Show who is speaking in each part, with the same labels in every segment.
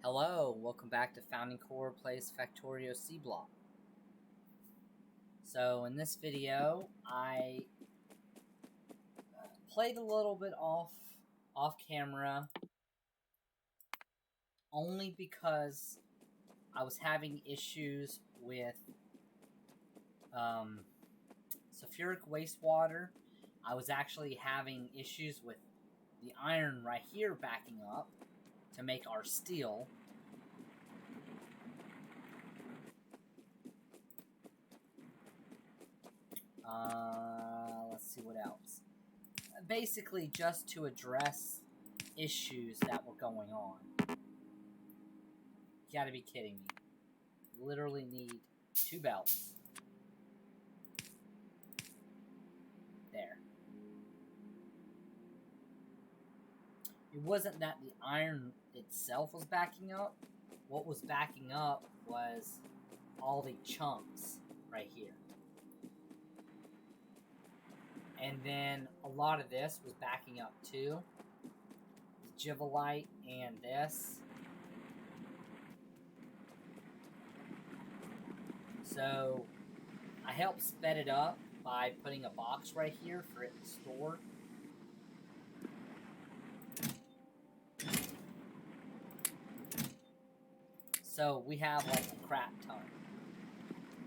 Speaker 1: Hello, welcome back to Founding Core plays Factorio Seablock. So in this video, I played a little bit off camera, only because I was having issues with sulfuric wastewater. I was actually having issues with the iron right here backing up to make our steel. Let's see what else. Basically, just to address issues that were going on. You gotta be kidding me. Literally need 2 belts. There. It wasn't that the iron itself was backing up. What was backing up was all the chunks right here. And then a lot of this was backing up too. The Givelite and this. So I helped sped it up by putting a box right here for it to store. So we have like a crap ton.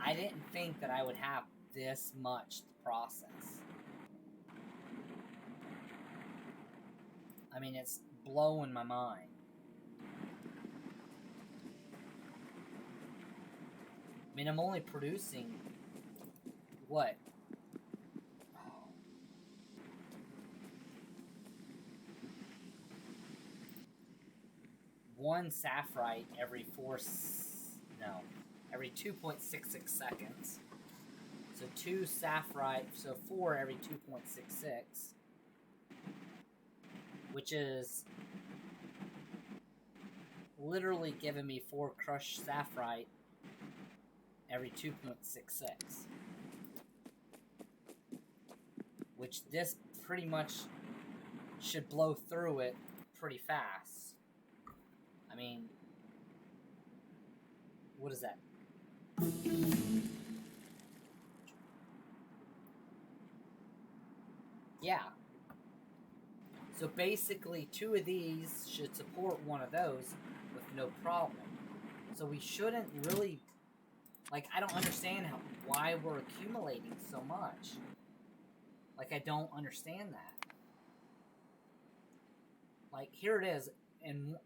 Speaker 1: I didn't think that I would have this much to process. I mean, it's blowing my mind. I mean, I'm only producing, what? One sapphire every every 2.66 seconds. So 2 sapphire, so 4 every 2.66. Which is literally giving me 4 crushed sapphire every 2.66. Which this pretty much should blow through it pretty fast. I mean, what is that? Yeah. So basically 2 of these should support 1 of those with no problem. So we shouldn't really, like, I don't understand why we're accumulating so much. Like, I don't understand that. Like, here it is, and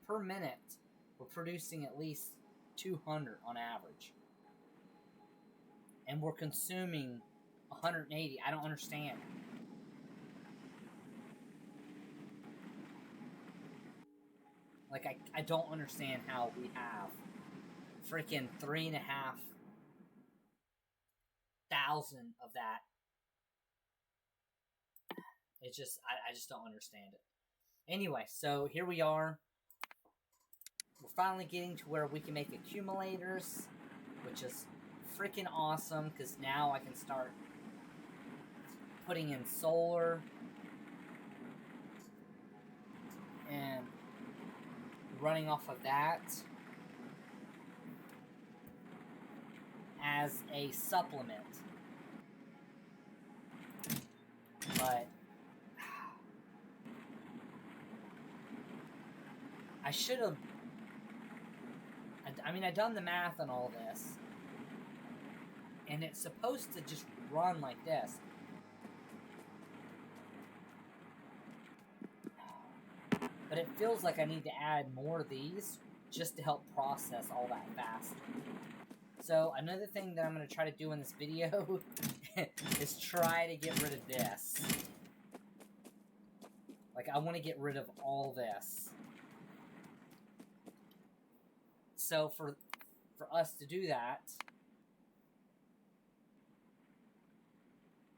Speaker 1: per minute, we're producing at least 200 on average. And we're consuming 180. I don't understand. Like, I don't understand how we have freaking 3,500 of that. It's just, I just don't understand it. Anyway, so here we are. We're finally getting to where we can make accumulators, which is freaking awesome, because now I can start putting in solar and running off of that as a supplement. But I should have, I mean, I've done the math on all this, and it's supposed to just run like this. But it feels like I need to add more of these just to help process all that faster. So another thing that I'm going to try to do in this video is try to get rid of this. Like, I want to get rid of all this. So for us to do that,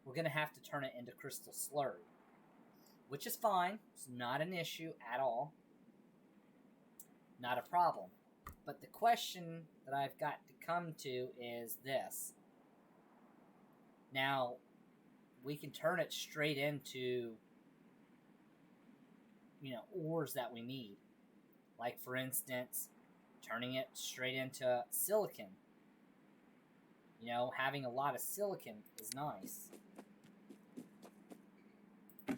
Speaker 1: we're going to have to turn it into crystal slurry. Which is fine. It's not an issue at all. Not a problem. But the question that I've got to come to is this. Now, we can turn it straight into, ores that we need. Like, for instance, turning it straight into silicon. You know, having a lot of silicon is nice. I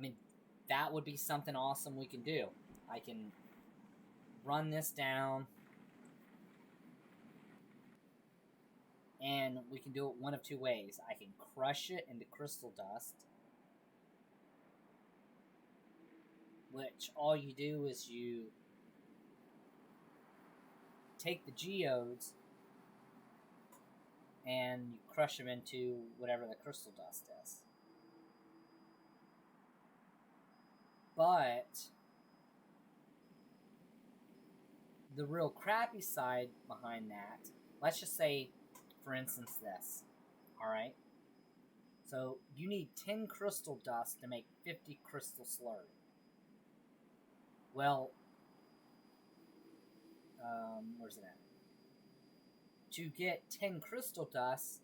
Speaker 1: mean, that would be something awesome we can do. I can run this down, and we can do it one of two ways. I can crush it into crystal dust, which all you do is you take the geodes and you crush them into whatever the crystal dust is. But the real crappy side behind that, let's just say, for instance, this. Alright? So, you need 10 crystal dust to make 50 crystal slurry. Well, where's it at? To get 10 crystal dust,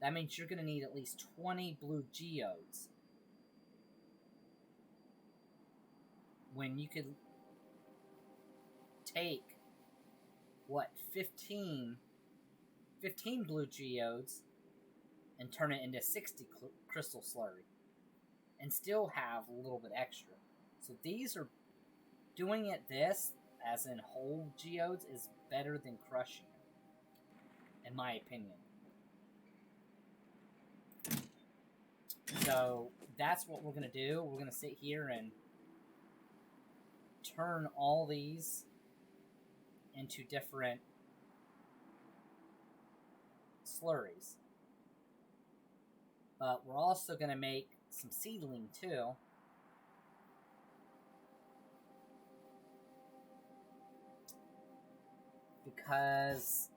Speaker 1: that means you're going to need at least 20 blue geodes. When you could take, what, 15 blue geodes and turn it into 60 crystal slurry and still have a little bit extra. So these are, doing it this, as in whole geodes, is better than crushing it, in my opinion. So that's what we're going to do. We're going to sit here and turn all these into different slurries. But we're also going to make some seedling too. Because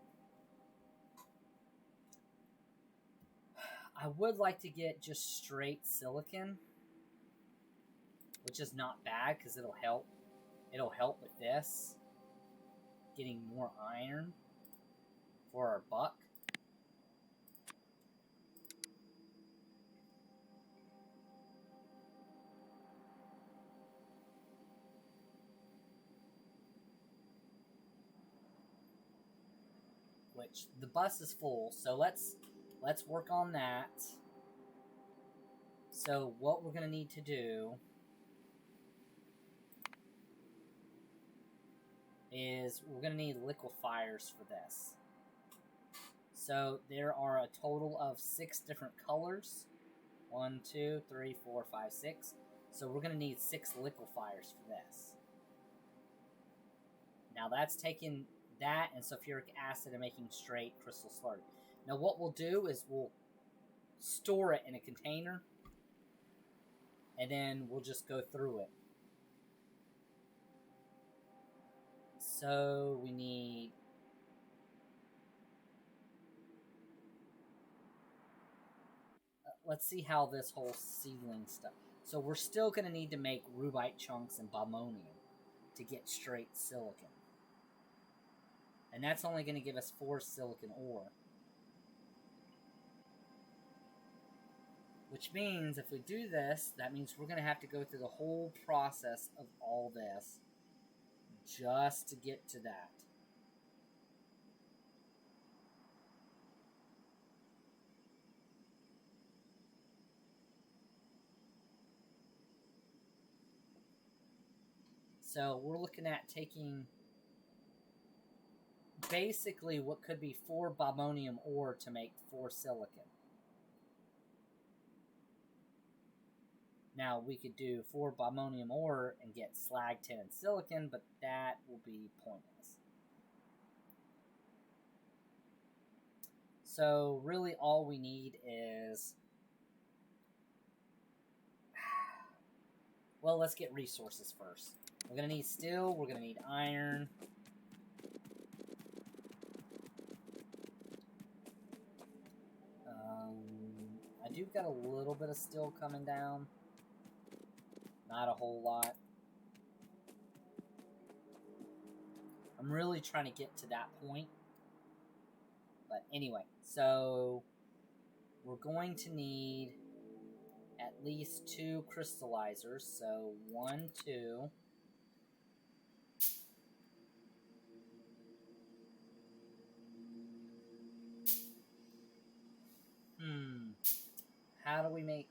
Speaker 1: I would like to get just straight silicon, which is not bad because it'll help. It'll help with this, getting more iron for our buck. Which the bus is full, so let's work on that. So what we're gonna need to do is we're going to need liquefiers for this. So there are a total of 6 different colors. 1, 2, 3, 4, 5, 6. So we're going to need 6 liquefiers for this. Now that's taking that and sulfuric acid and making straight crystal slurry. Now what we'll do is we'll store it in a container and then we'll just go through it. So we need let's see how this whole seedling stuff. So we're still going to need to make rubite chunks and bomonium to get straight silicon. And that's only going to give us 4 silicon ore. Which means if we do this, that means we're going to have to go through the whole process of all this just to get to that. So we're looking at taking basically what could be 4 bomonium ore to make 4 silicon. Now we could do 4 bomonium ore and get slag, tin, and silicon, but that will be pointless. So really all we need is, well, let's get resources first. We're going to need steel, we're going to need iron. I do got a little bit of steel coming down. Not a whole lot. I'm really trying to get to that point. But anyway, so we're going to need at least 2 crystallizers. So 1, 2. How do we make...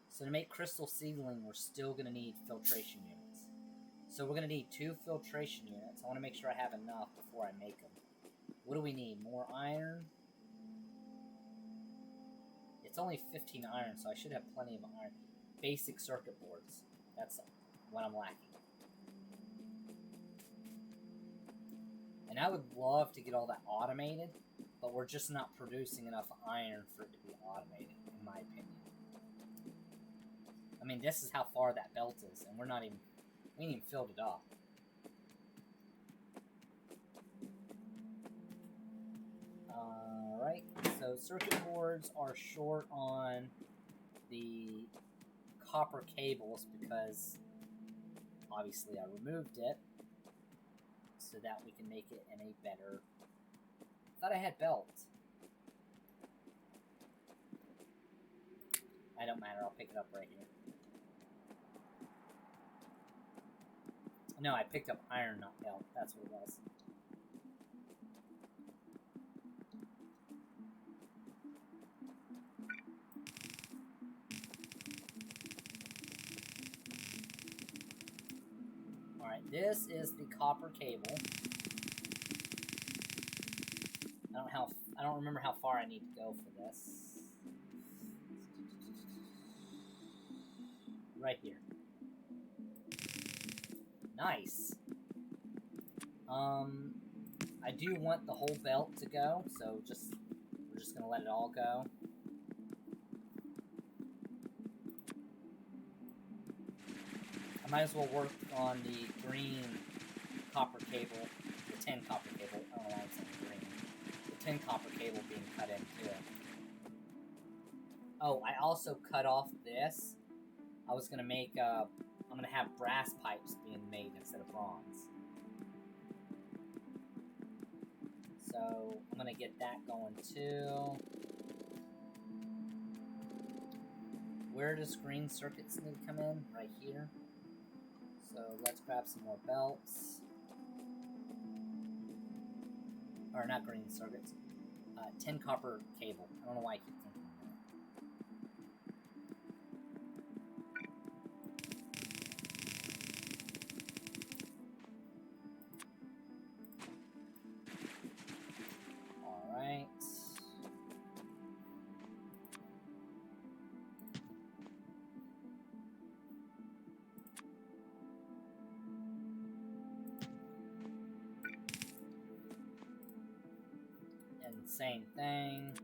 Speaker 1: So to make crystal sealing, we're still going to need filtration units. So we're going to need 2 filtration units. I want to make sure I have enough before I make them. What do we need? More iron? It's only 15 iron, so I should have plenty of iron. Basic circuit boards. That's what I'm lacking. And I would love to get all that automated, but we're just not producing enough iron for it to be automated, in my opinion. I mean, this is how far that belt is, and we ain't even filled it up. Alright, so circuit boards are short on the copper cables because obviously I removed it so that we can make it in a better... I thought I had belts. I don't matter, I'll pick it up right here. No, I picked up iron, not belt. That's what it was. Alright, this is the copper cable. I don't remember how far I need to go for this. Right here. Nice. I do want the whole belt to go, so we're just gonna let it all go. I might as well work on the green copper cable, the tin copper cable. I don't know why I'm saying green. The tin copper cable being cut in too. Oh, I also cut off this. I was gonna make I'm gonna have brass pipes being made instead of bronze. So I'm gonna get that going too. Where does green circuits need to come in? Right here. So let's grab some more belts. Or not green circuits. Tin copper cable. I don't know why I keep thinking of that. Alright. Same thing.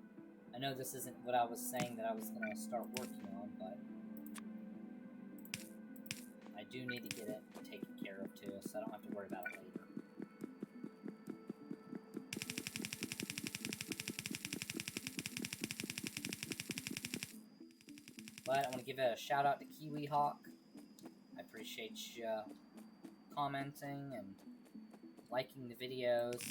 Speaker 1: I know this isn't what I was saying that I was going to start working on, but I do need to get it taken care of too, so I don't have to worry about it later. But I want to give a shout out to Kiwi Hawk. I appreciate you commenting and liking the videos.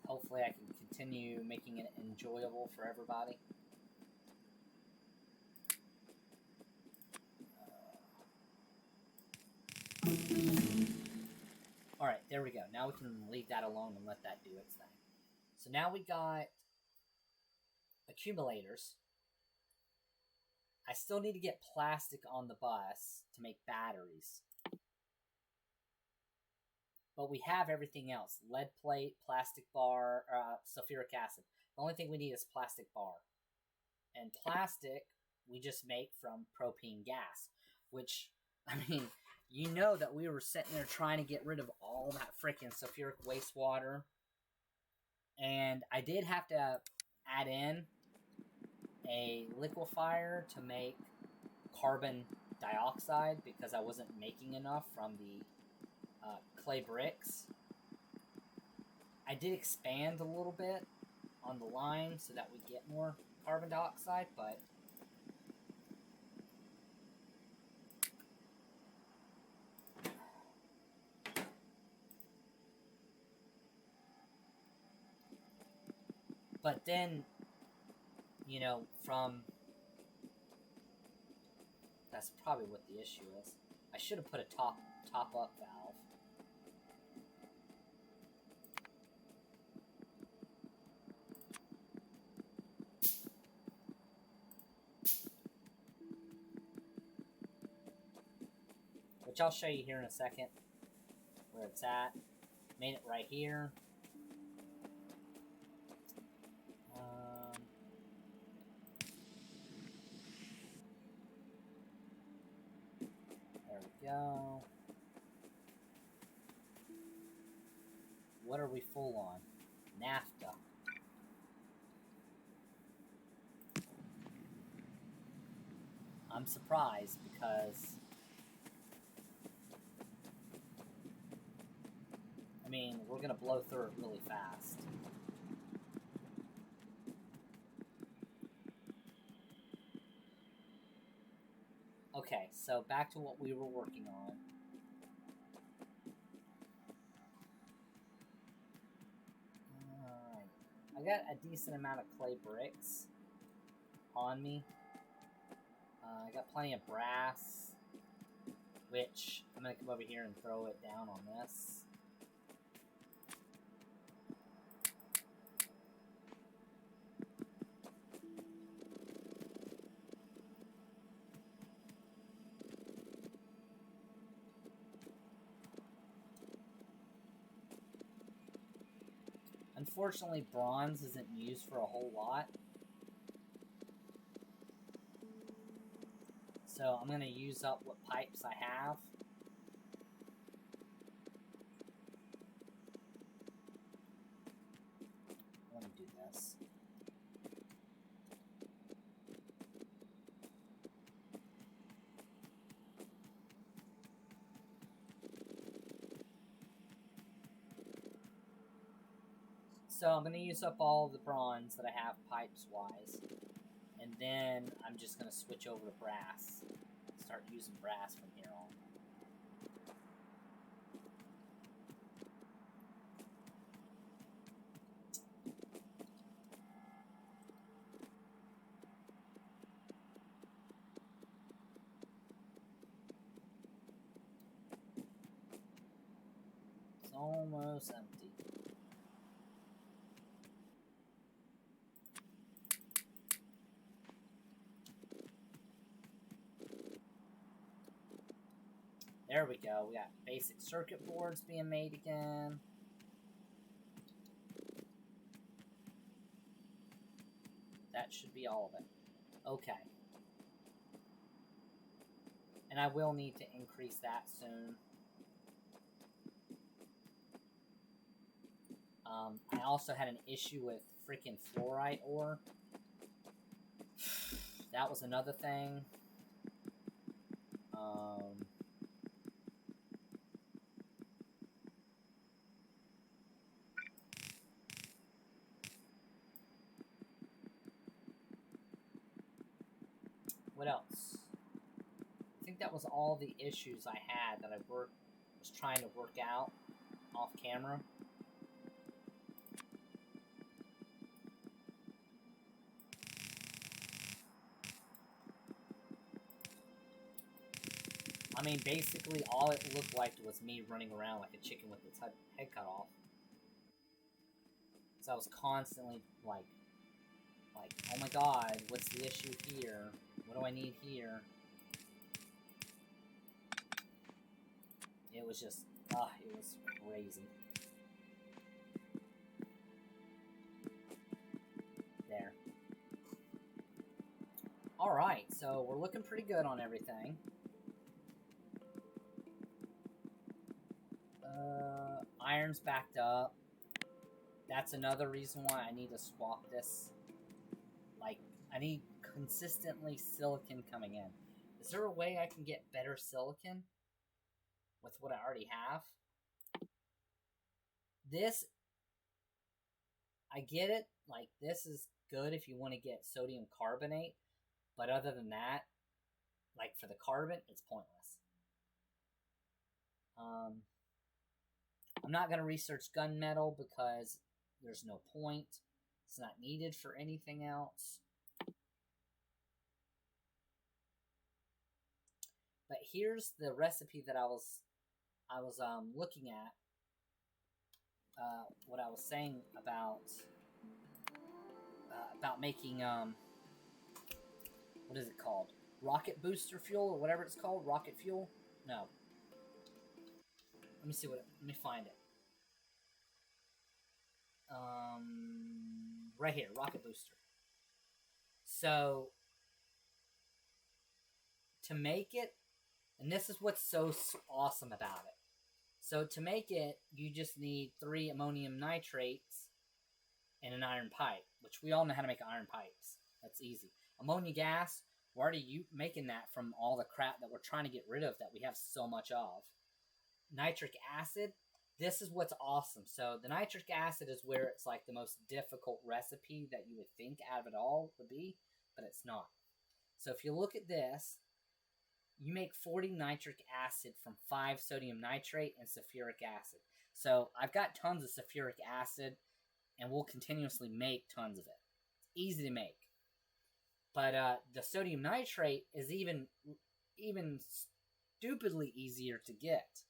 Speaker 1: Hopefully I can continue making it enjoyable for everybody. Alright, there we go. Now we can leave that alone and let that do its thing. So now we got accumulators. I still need to get plastic on the bus to make batteries. But we have everything else. Lead plate, plastic bar, sulfuric acid. The only thing we need is plastic bar. And plastic, we just make from propane gas. Which, I mean, you know that we were sitting there trying to get rid of all that freaking sulfuric wastewater. And I did have to add in a liquefier to make carbon dioxide because I wasn't making enough from the clay bricks. I did expand a little bit on the line so that we get more carbon dioxide, but But then, you know, that's probably what the issue is. I should have put a top up valve. Which I'll show you here in a second where it's at. Made it right here. There we go. What are we full on? Naphtha. I'm surprised because, I mean, we're gonna blow through it really fast. Okay, so back to what we were working on. Alright. I got a decent amount of clay bricks on me. I got plenty of brass, which I'm going to come over here and throw it down on this. Unfortunately, bronze isn't used for a whole lot. So I'm going to use up what pipes I have. Let me do this. So I'm going to use up all the bronze that I have pipes-wise. And then I'm just going to switch over to brass. Start using brass from here on. It's almost empty. There we go. We got basic circuit boards being made again. That should be all of it. Okay. And I will need to increase that soon. I also had an issue with freaking fluorite ore. That was another thing. What else? I think that was all the issues I had that I was trying to work out off camera. I mean, basically all it looked like was me running around like a chicken with its head cut off. So I was constantly like, oh my god, what's the issue here? What do I need here? It was just, it was crazy. There. Alright, so we're looking pretty good on everything. Iron's backed up. That's another reason why I need to swap this. Like, I need consistently silicon coming in. Is there a way I can get better silicon with what I already have? This, I get it. Like, this is good if you want to get sodium carbonate. But other than that, like for the carbon, it's pointless. I'm not going to research gunmetal because there's no point. It's not needed for anything else. But here's the recipe that I was looking at. What I was saying about making what is it called? Rocket booster fuel or whatever it's called. Rocket fuel? No. Let me see what. Let me find it. Right here, rocket booster. So to make it, and this is what's so awesome about it. So to make it, you just need 3 ammonium nitrates and an iron pipe, which we all know how to make iron pipes. That's easy. Ammonia gas, we're already making that from all the crap that we're trying to get rid of that we have so much of. Nitric acid, this is what's awesome. So the nitric acid is where it's like the most difficult recipe that you would think out of it all would be, but it's not. So if you look at this, you make 40 nitric acid from 5 sodium nitrate and sulfuric acid. So I've got tons of sulfuric acid, and we'll continuously make tons of it. It's easy to make. But the sodium nitrate is even stupidly easier to get.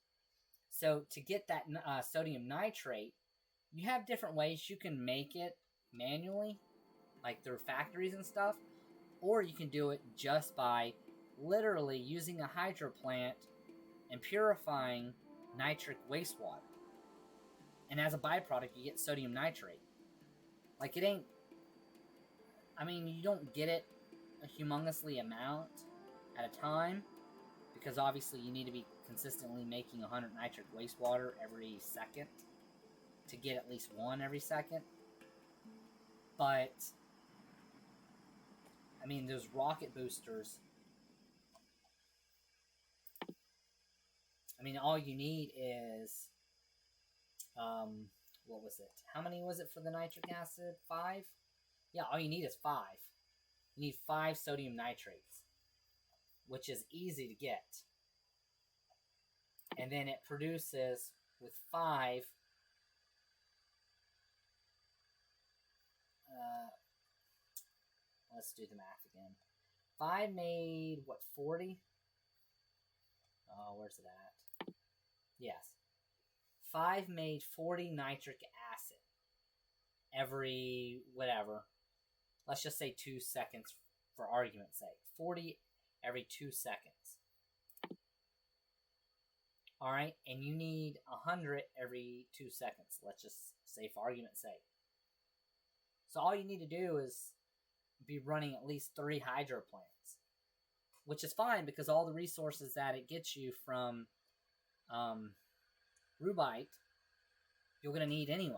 Speaker 1: So to get that sodium nitrate, you have different ways you can make it manually, like through factories and stuff, or you can do it just by literally using a hydro plant and purifying nitric wastewater. And as a byproduct, you get sodium nitrate. Like, it ain't... I mean, you don't get it a humongously amount at a time, because obviously you need to be consistently making 100 nitric wastewater every second to get at least 1 every second. But, I mean, those rocket boosters... I mean, all you need is, what was it? How many was it for the nitric acid? 5? Yeah, all you need is 5. You need 5 sodium nitrates, which is easy to get. And then it produces, with 5, let's do the math again. 5 made, what, 40? Oh, where's it at? Yes. 5 made 40 nitric acid every, whatever. Let's just say 2 seconds for argument's sake. 40 every 2 seconds. Alright, and you need 100 every 2 seconds. Let's just say for argument's sake. So all you need to do is be running at least 3 hydro plants. Which is fine, because all the resources that it gets you from rubite, you're going to need anyway.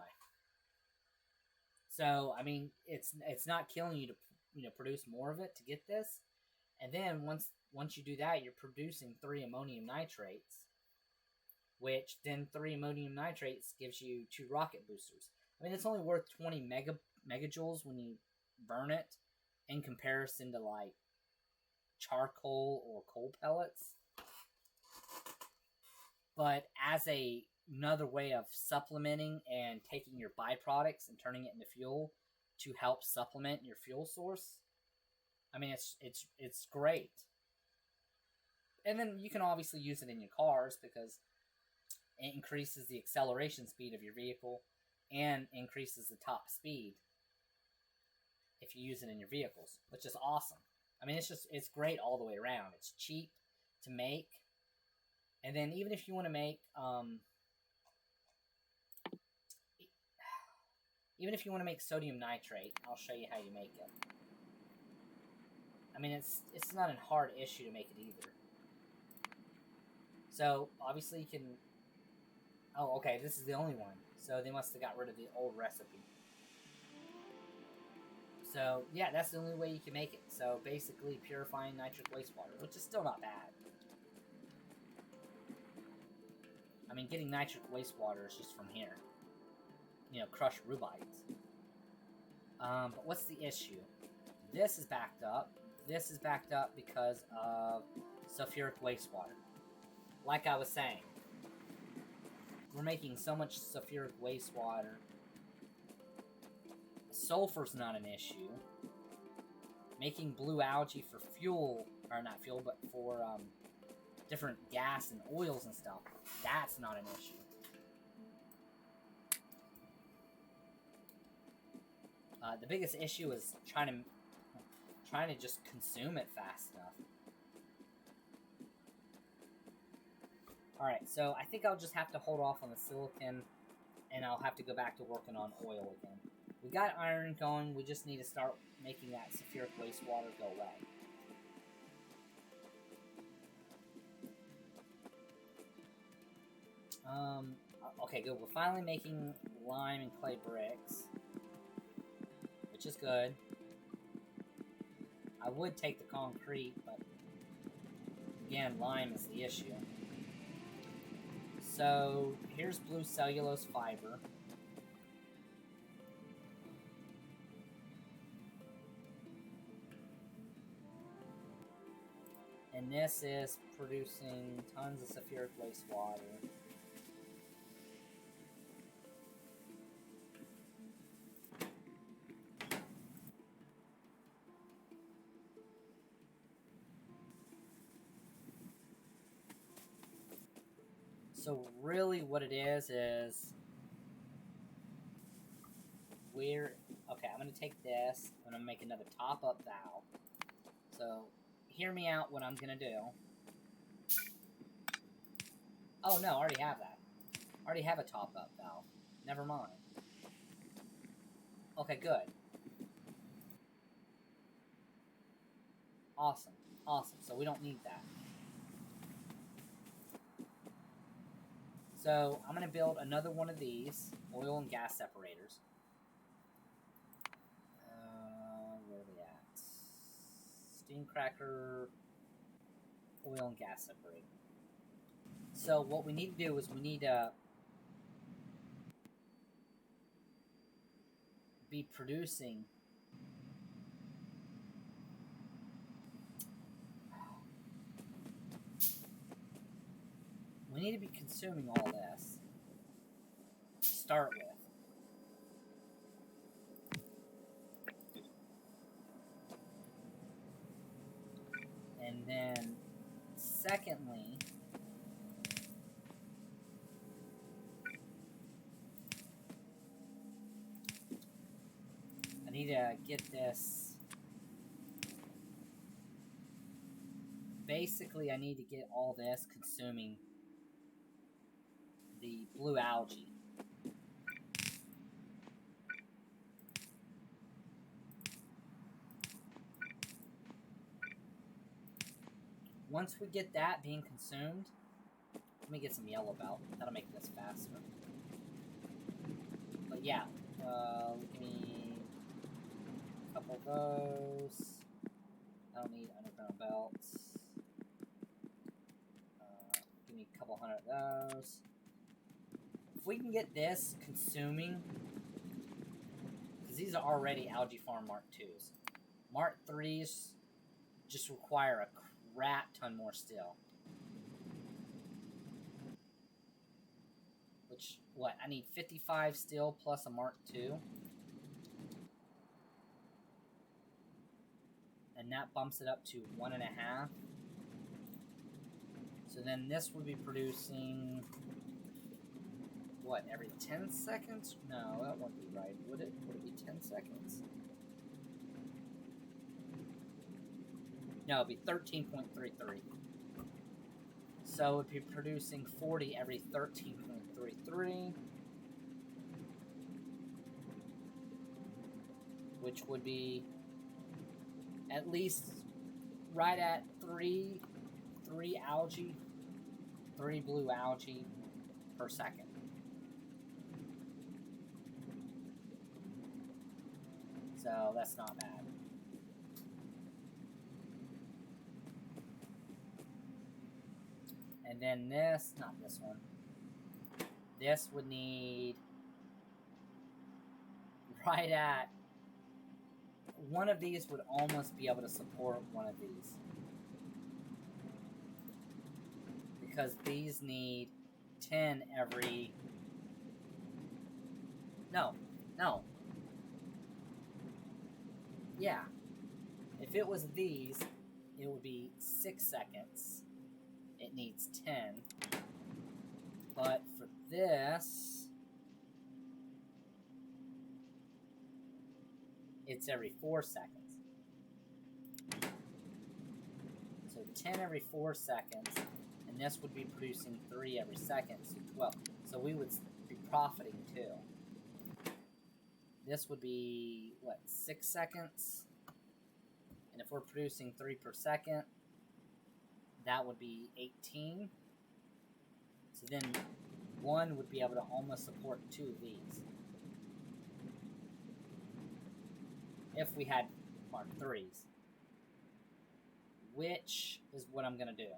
Speaker 1: So, I mean, it's not killing you to produce more of it to get this. And then once you do that, you're producing 3 ammonium nitrates, which then 3 ammonium nitrates gives you 2 rocket boosters. I mean, it's only worth 20 megajoules when you burn it, in comparison to, like, charcoal or coal pellets. But as another way of supplementing and taking your byproducts and turning it into fuel to help supplement your fuel source, I mean, it's great. And then you can obviously use it in your cars, because it increases the acceleration speed of your vehicle and increases the top speed if you use it in your vehicles, which is awesome. I mean, it's great all the way around. It's cheap to make. And then even if you want to make, even if you want to make sodium nitrate, I'll show you how you make it. I mean, it's not a hard issue to make it either. So, obviously you can... Oh, okay, this is the only one. So they must have got rid of the old recipe. So, yeah, that's the only way you can make it. So, basically, purifying nitric wastewater, which is still not bad. I mean, getting nitric wastewater is just from here. You know, crushed rubites. But what's the issue? This is backed up. This is backed up because of sulfuric wastewater. Like I was saying, we're making so much sulfuric wastewater, sulfur's not an issue. Making blue algae for fuel, or not fuel, but for different gas and oils and stuff, that's not an issue. The biggest issue is trying to just consume it fast enough. Alright, so I think I'll just have to hold off on the silicon, and I'll have to go back to working on oil again. We got iron going, we just need to start making that sulfuric wastewater go away. Okay, good. We're finally making lime and clay bricks, which is good. I would take the concrete, but again, lime is the issue. So, here's blue cellulose fiber. And this is producing tons of sulfuric wastewater. So really what it is we're... Okay, I'm going to take this, and I'm going to make another top-up valve. So, hear me out what I'm going to do. Oh, no, I already have that. I already have a top-up valve. Never mind. Okay, good. Awesome. Awesome. So we don't need that. So, I'm going to build another one of these oil and gas separators. Where are we at? Steam cracker, oil and gas separator. So, what we need to do is we need to be producing we need to be consuming all this to start with. And then, secondly, I need to get this. Basically, I need to get all this consuming the blue algae. Once we get that being consumed, let me get some yellow belt. That'll make this faster. But yeah, give me a couple of those. I don't need underground belts. Give me a couple hundred of those. If we can get this consuming, because these are already Algae Farm Mark 2s. Mark 3s just require a crap ton more steel. Which, what, I need 55 steel plus a Mark 2. And that bumps it up to 1.5. So then this would be producing, what, every 10 seconds? No, that wouldn't be right, would it? Would it be 10 seconds? No, it'd be 13.33. So it'd be producing 40 every 13.33. Which would be at least right at 3 algae, 3 blue algae per second. So that's not bad. And then this, not this one. This would need right at, one of these would almost be able to support one of these. Because these need 10 every, no. Yeah. If it was these, it would be 6 seconds. It needs 10. But for this, it's every 4 seconds. So 10 every 4 seconds, and this would be producing 3 every second, so 12. So we would be profiting 2. This would be, what, 6 seconds? And if we're producing 3 per second, that would be 18. So then one would be able to almost support 2 of these. If we had Mark 3s. Which is what I'm going to do.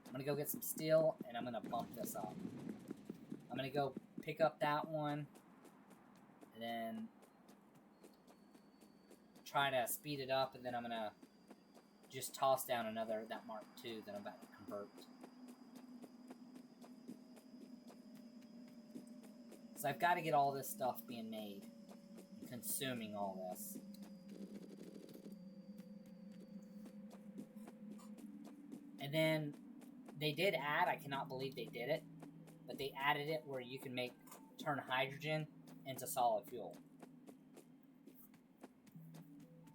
Speaker 1: I'm going to go get some steel, and I'm going to bump this up. I'm going to go pick up that one, and then try to speed it up, and then I'm going to just toss down that Mark II that I'm about to convert. So I've got to get all this stuff being made, consuming all this. And then they did add, I cannot believe they did it, but they added it where you can turn hydrogen into solid fuel.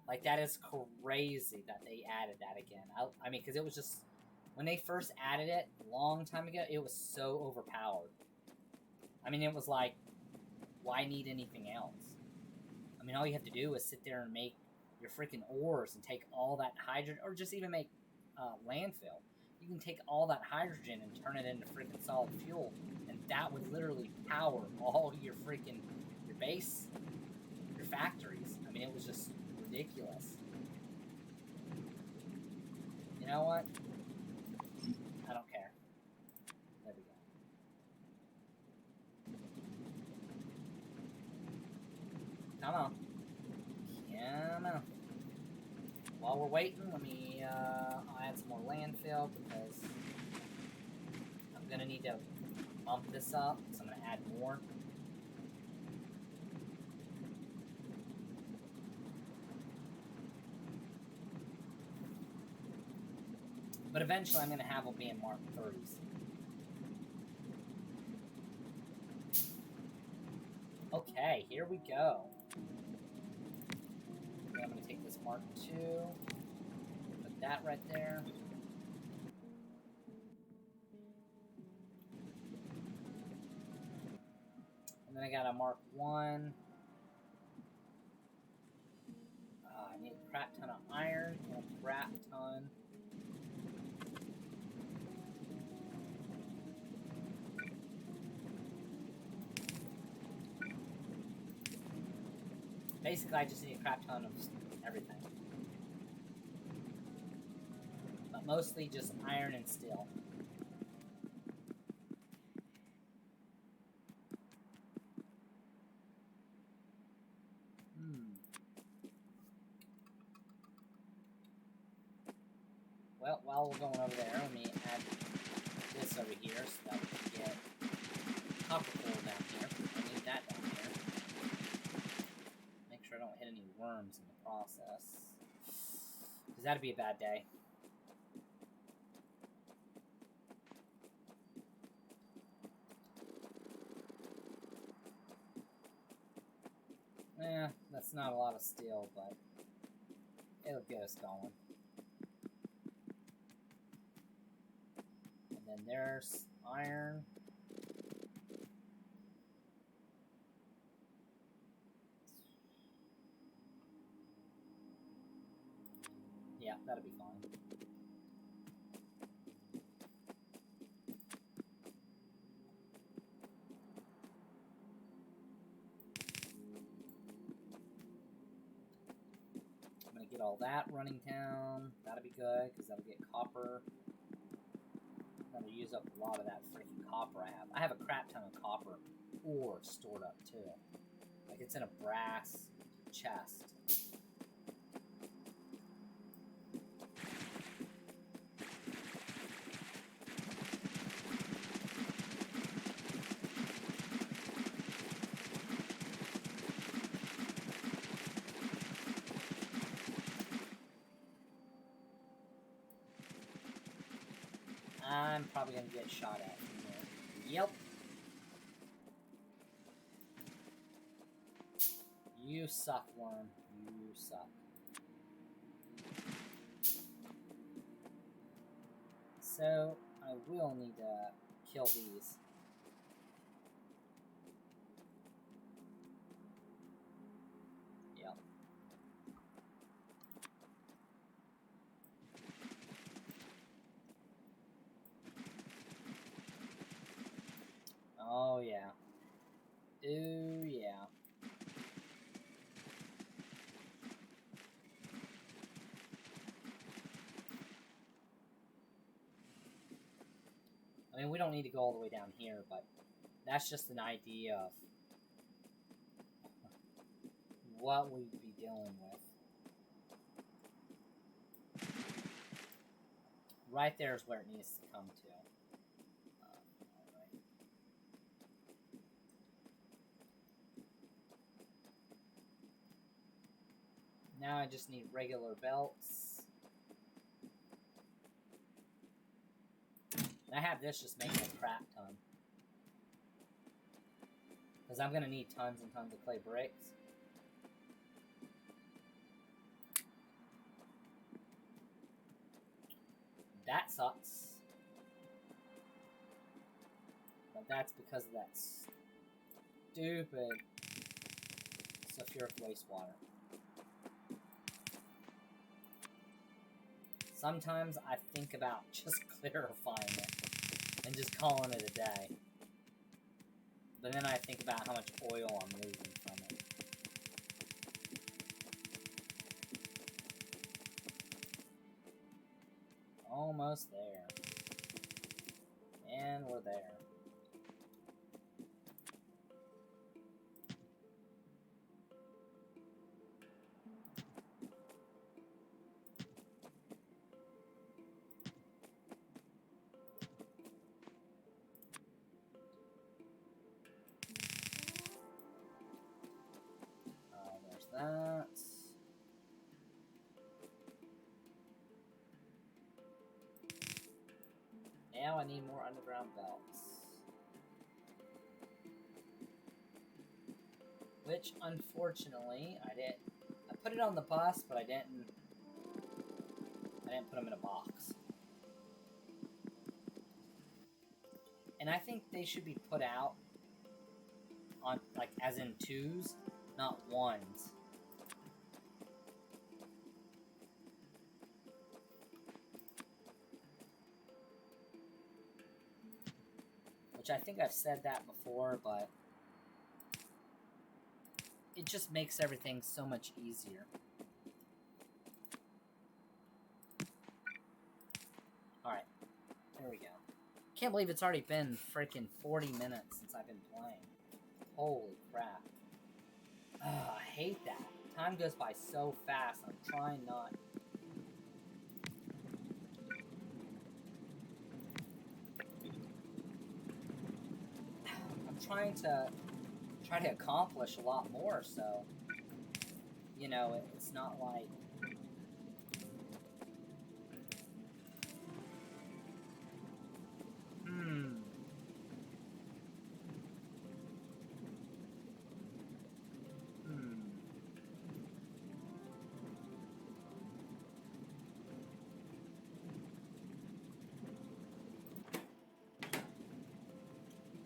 Speaker 1: Like, that is crazy that they added that again. I mean, because it was just, when they first added it a long time ago, it was so overpowered. I mean, it was like, why need anything else? I mean, all you have to do is sit there and make your freaking ores and take all that hydrogen, or just even make landfill. You can take all that hydrogen and turn it into freaking solid fuel, and that would literally power all your base, your factories. I mean, it was just ridiculous. You know what? I don't care. There we go. Come on. Come on. While we're waiting, let me I'll add some more landfill because I'm going to need to bump this up, so I'm going to add more. But eventually I'm going to have them being Mark 30s. Okay, here we go. I'm going to take this Mark II, put that right there. And then I got a Mark I. I need a crap ton of iron and a crap ton. Basically, I just need a crap ton of everything. But mostly just iron and steel. Well, while we're going over there, let me add this over here so that we can get copper coal down here. I need that down here. Make sure I don't hit any worms in the process, because that'd be a bad day. That's not a lot of steel, but it'll get us going. And then there's iron. Yeah, that'll be fine. I'm gonna get all that running down. That'll be good, because that'll get copper. That'll use up a lot of that freaking copper I have. I have a crap ton of copper ore stored up too. Like, it's in a brass chest. I'm probably gonna get shot at from there. Yep. You suck, worm. You suck. So, I will need to kill these. Yep. Oh, yeah. Ooh, yeah. I mean, we don't need to go all the way down here, but that's just an idea of what we'd be dealing with. Right there is where it needs to come to. Alright. Now I just need regular belts. And I have this just making a crap ton. Because I'm going to need tons and tons of clay bricks. That sucks. But that's because of that stupid sulfuric wastewater. Sometimes I think about just clarifying it and just calling it a day. But then I think about how much oil I'm losing from it. Almost there. And we're there. There's that. Now I need more underground belts. Which, unfortunately, I put it on the bus, but I didn't put them in a box. And I think they should be put out on, like, as in twos, not ones. Which I think I've said that before, but it just makes everything so much easier. Alright, there we go. Can't believe it's already been freaking 40 minutes since I've been playing. Holy crap. I hate that. Time goes by so fast. I'm trying not... I'm trying to accomplish a lot more, so... You know, it's not like...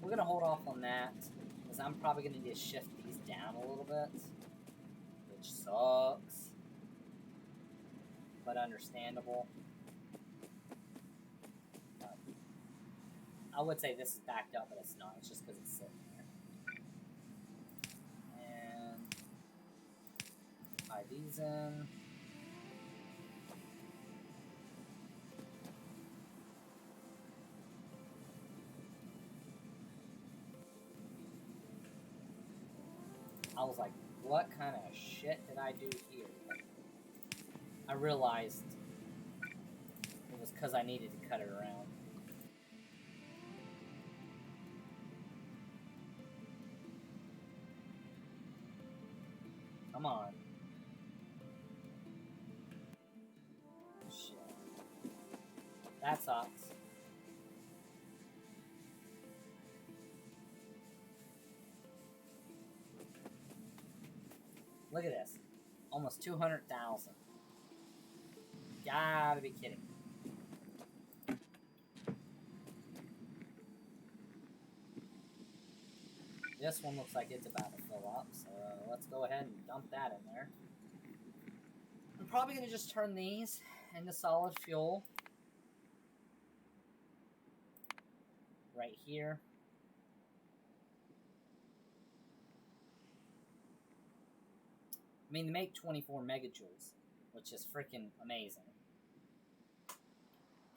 Speaker 1: We're gonna hold off on that, because I'm probably gonna need to shift these down a little bit, which sucks, but understandable. I would say this is backed up, but it's not. It's just because it's sitting here. And tie these in. I was like, what kind of shit did I do here? I realized it was because I needed to cut it around. Come on. Shit. That sucks. Look at this. Almost 200,000. Gotta be kidding. This one looks like it's about to fill up, so let's go ahead and dump that in there. I'm probably going to just turn these into solid fuel. Right here. I mean, they make 24 megajoules, which is freaking amazing.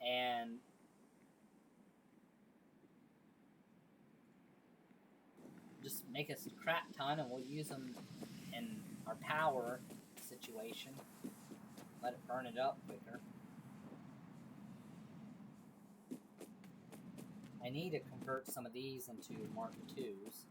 Speaker 1: And just make us a crap ton, and we'll use them in our power situation. Let it burn it up quicker. I need to convert some of these into Mark IIs.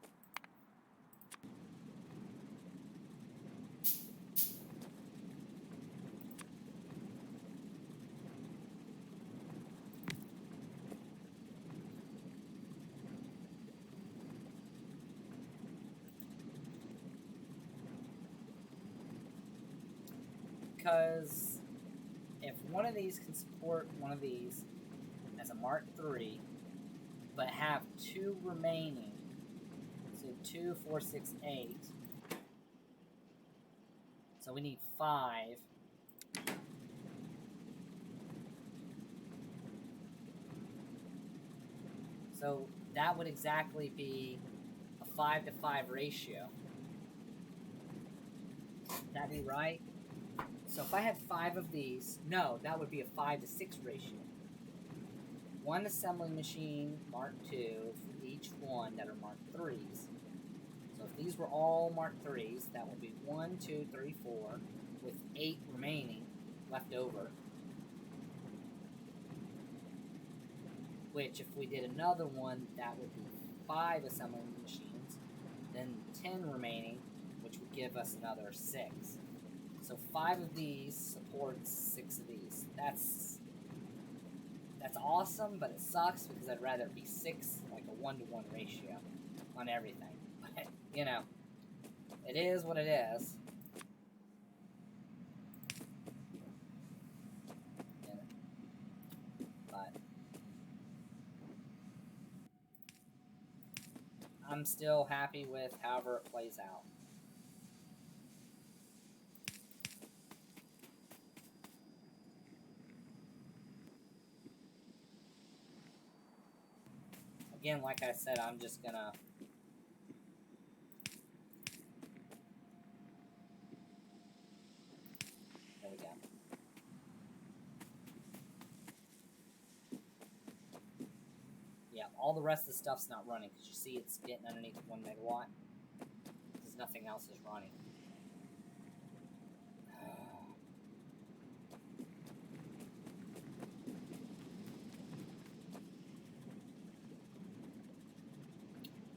Speaker 1: Because if one of these can support one of these as a Mark III, but have 2 remaining, so 2, 4, 6, 8, so we need 5. So that would exactly be a 5-to-5 ratio. Would that be right? So if I had 5 of these, no, that would be a 5-to-6 ratio. 1 assembly machine, Mark II, for each one that are Mark IIIs. So if these were all Mark IIIs, that would be 1, 2, 3, 4, with 8 remaining left over. Which, if we did another one, that would be 5 assembly machines, then 10 remaining, which would give us another 6. So 5 of these supports 6 of these. That's awesome, but it sucks because I'd rather it be 6, like a 1-to-1 ratio on everything. But, you know, it is what it is. Yeah. But I'm still happy with however it plays out. Again, like I said, I'm just gonna there we go. Yeah, all the rest of the stuff's not running because you see it's getting underneath 1 megawatt because nothing else is running.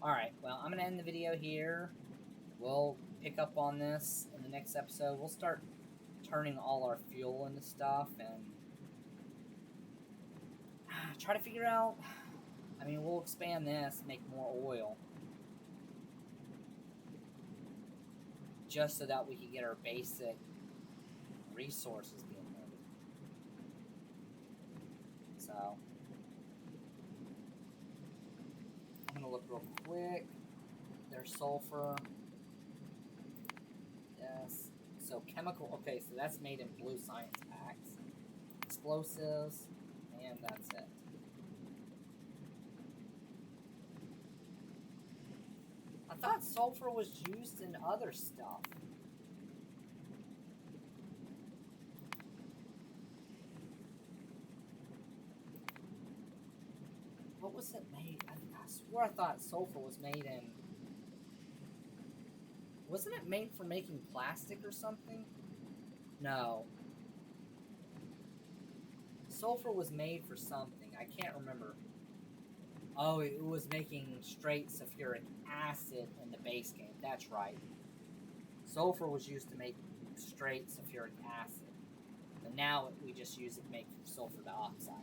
Speaker 1: Alright, well, I'm going to end the video here. We'll pick up on this in the next episode. We'll start turning all our fuel into stuff and try to figure out... I mean, we'll expand this, make more oil. Just so that we can get our basic resources being made. So... I'm going to look real quick. There's sulfur. Yes. So chemical... Okay, so that's made in blue science packs. Explosives. And that's it. I thought sulfur was used in other stuff. What was it made? I swear I thought sulfur was made in... Wasn't it made for making plastic or something? No. Sulfur was made for something. I can't remember. Oh, it was making straight sulfuric acid in the base game. That's right. Sulfur was used to make straight sulfuric acid. But now we just use it to make sulfur dioxide.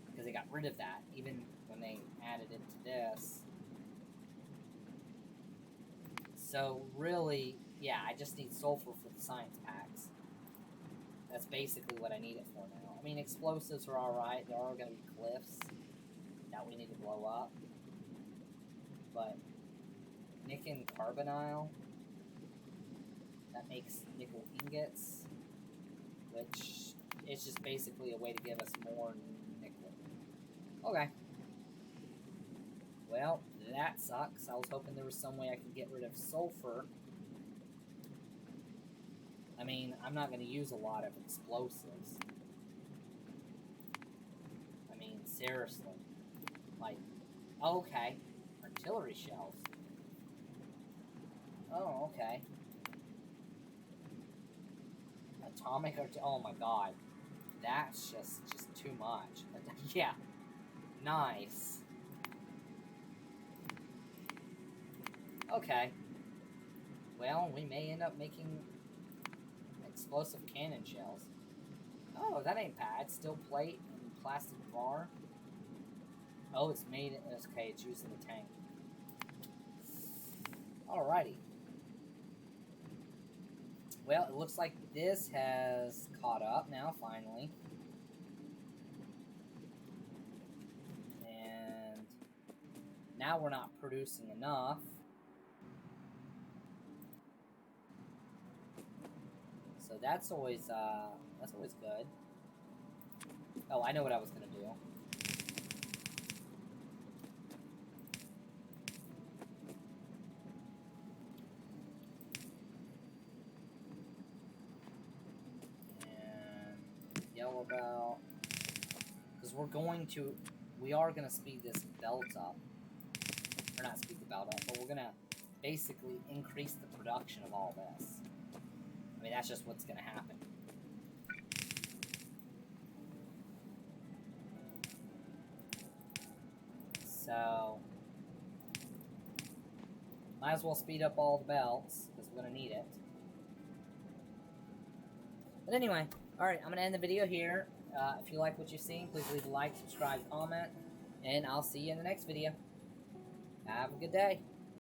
Speaker 1: Because they got rid of that, even when they added it to this. So really, Yeah, I just need sulfur for the science packs. That's basically what I need it for now. I mean, explosives are alright. There are going to be cliffs that we need to blow up. But nickel and carbonyl, that makes nickel ingots, which is just basically a way to give us more nickel. Okay. Well, that sucks. I was hoping there was some way I could get rid of sulfur. I mean, I'm not going to use a lot of explosives. I mean, seriously. Like, okay. Artillery shells. Oh, okay. Atomic oh my god. That's just too much. Yeah. Nice. Okay. Well, we may end up making explosive cannon shells. Oh, that ain't bad. Steel plate and plastic bar. Oh, it's made... Okay, it's used in the tank. Alrighty. Well, it looks like this has caught up now, finally. And now we're not producing enough. So that's always good. Oh, I know what I was gonna do. Yellow belt, because we are gonna speed this belt up, or not speed the belt up, but we're gonna basically increase the production of all this. I mean, that's just what's gonna happen. So might as well speed up all the belts, because we're gonna need it. But anyway, alright, I'm going to end the video here. If you like what you've seen, please leave a like, subscribe, comment, and I'll see you in the next video. Have a good day.